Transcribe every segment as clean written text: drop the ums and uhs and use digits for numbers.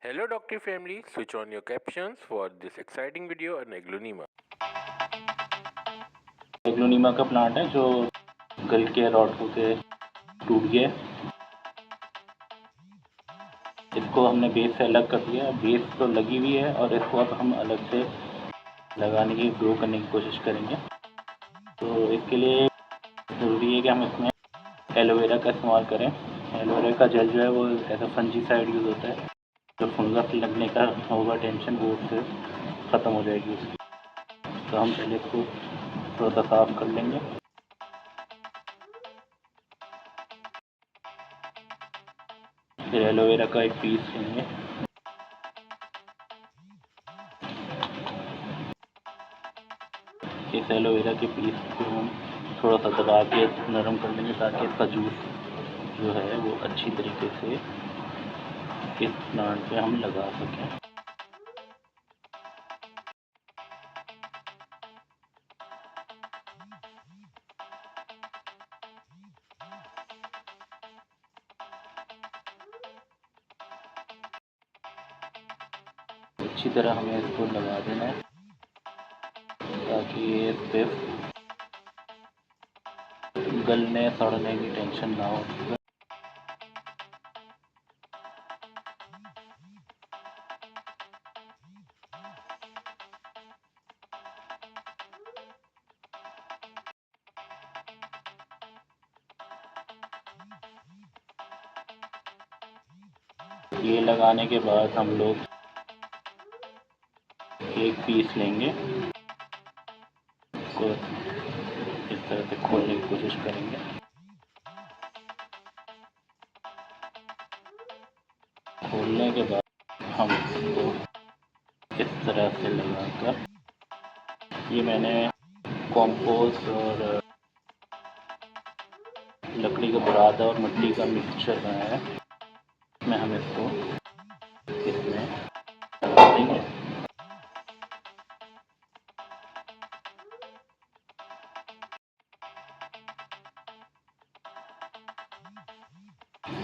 Hello Doctor Family, switch on your captions for this exciting video on Aglaonema. Aglaonema का plant है जो गल के रॉट होके टूट गया। इसको हमने बेस से अलग कर दिया। बेस तो लगी हुई है और इसको अब हम अलग से लगाने की ग्रो करने की कोशिश करेंगे। तो इसके लिए ज़रूरी है कि हम इसमें एलोवेरा का इस्तेमाल करें। एलोवेरा का जेल जो है वो एज अ फंजीसाइड यूज़ होता है। जो फंगस लगने का होगा टेंशन वो उससे ख़त्म हो जाएगी उसकी। तो हम पहले इसको थोड़ा सा साफ़ कर लेंगे। फिर एलोवेरा का एक पीस लेंगे। इस एलोवेरा के पीस को हम थोड़ा सा दबा के नरम कर लेंगे ताकि इसका जूस जो है वो अच्छी तरीके से इस प्लांट पे हम लगा सकें। अच्छी तरह हमें इसको लगा देना है ताकि ये इस पे गलने सड़ने की टेंशन ना हो। ये लगाने के बाद हम लोग एक पीस लेंगे, इसको इस तरह से खोलने की कोशिश करेंगे। खोलने के बाद हम इसको इस तरह से लगाकर, ये मैंने कॉम्पोस्ट और लकड़ी का बुरादा और मिट्टी का मिक्सचर बनाया है। इसमें हम इसको इसमें लगा देंगे।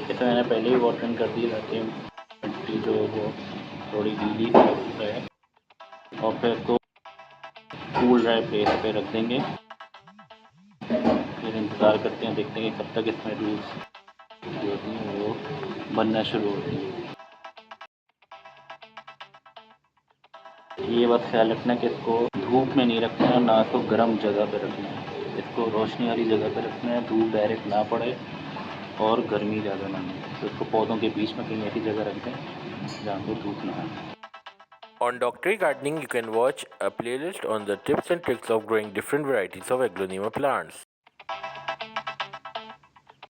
इसे मैंने पहले ही वाटरिंग कर दी ताकि मिट्टी जो वो थोड़ी गीली रहे और फिर इसको कूल रहे प्लेस पे रख देंगे। फिर इंतज़ार करते हैं, देखते हैं कि कब तक इसमें रूट्स जो होती हैं वो बनना शुरू होती है। ये बस ख्याल रखना कि इसको धूप में नहीं रखना है, ना तो गर्म जगह पे रखना है। इसको रोशनी वाली जगह पे रखना है, धूप डायरेक्ट ना पड़े और गर्मी ज़्यादा ना हो। तो इसको पौधों के बीच में कहीं ऐसी जगह रख दें जहाँ पे धूप ना आए। On Doctor Gardening, you can watch a playlist on the tips and tricks of growing different varieties of Aglaonema plants.